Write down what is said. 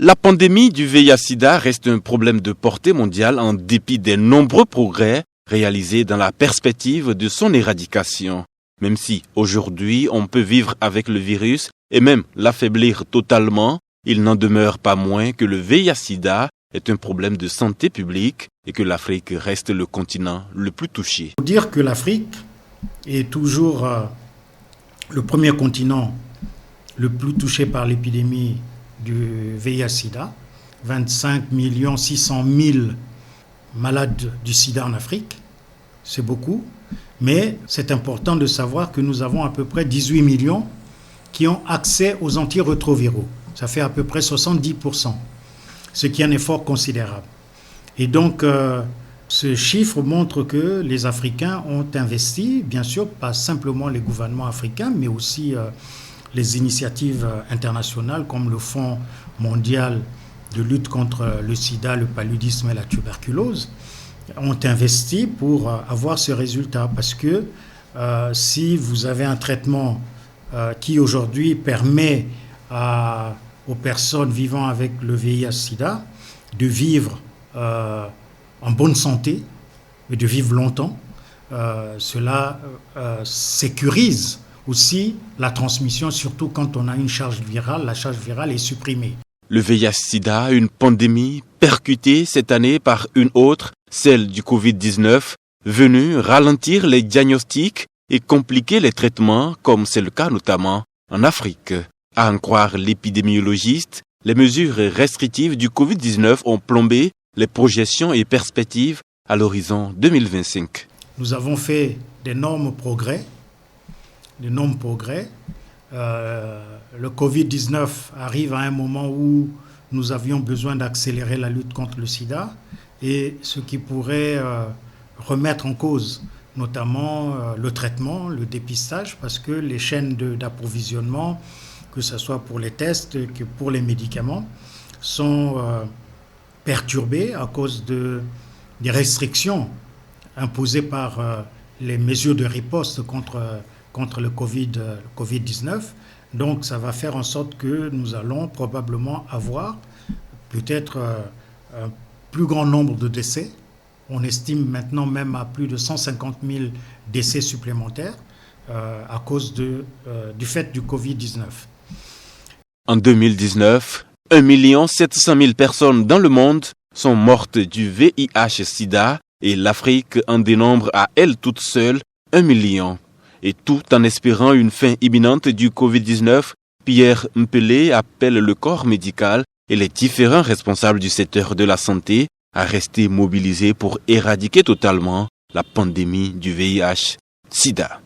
La pandémie du VIH-Sida reste un problème de portée mondiale en dépit des nombreux progrès réalisés dans la perspective de son éradication. Même si aujourd'hui on peut vivre avec le virus et même l'affaiblir totalement, il n'en demeure pas moins que le VIH-Sida est un problème de santé publique et que l'Afrique reste le continent le plus touché. Il faut dire que l'Afrique est toujours le premier continent le plus touché par l'épidémie du VIH-Sida. 25 600 000 malades du sida en Afrique, c'est beaucoup. Mais c'est important de savoir que nous avons à peu près 18 millions qui ont accès aux antirétroviraux. Ça fait à peu près 70%, ce qui est un effort considérable. Et donc, ce chiffre montre que les Africains ont investi, bien sûr, pas simplement les gouvernements africains, mais aussi les initiatives internationales comme le Fonds mondial de lutte contre le sida, le paludisme et la tuberculose, ont investi pour avoir ce résultat. Parce que si vous avez un traitement qui aujourd'hui permet aux personnes vivant avec le VIH-Sida de vivre en bonne santé et de vivre longtemps, cela sécurise aussi la transmission, surtout quand on a une charge virale. La charge virale est supprimée. Le VIH-Sida, une pandémie percutée cette année par une autre, celle du Covid-19, venue ralentir les diagnostics et compliquer les traitements, comme c'est le cas notamment en Afrique. À en croire l'épidémiologiste, les mesures restrictives du Covid-19 ont plombé les projections et perspectives à l'horizon 2025. Nous avons fait d'énormes progrès. Le Covid-19 arrive à un moment où nous avions besoin d'accélérer la lutte contre le sida, et ce qui pourrait remettre en cause notamment le traitement, le dépistage, parce que les chaînes d'approvisionnement, que ce soit pour les tests que pour les médicaments, sont perturbées à cause des restrictions imposées par les mesures de riposte contre le Covid-19. Donc ça va faire en sorte que nous allons probablement avoir peut-être un plus grand nombre de décès. On estime maintenant même à plus de 150 000 décès supplémentaires à cause du fait du Covid-19. En 2019, 1 700 000 personnes dans le monde sont mortes du VIH-Sida et l'Afrique en dénombre à elle toute seule 1 million. Et tout en espérant une fin imminente du Covid-19, Pierre Mpele appelle le corps médical et les différents responsables du secteur de la santé à rester mobilisés pour éradiquer totalement la pandémie du VIH-Sida.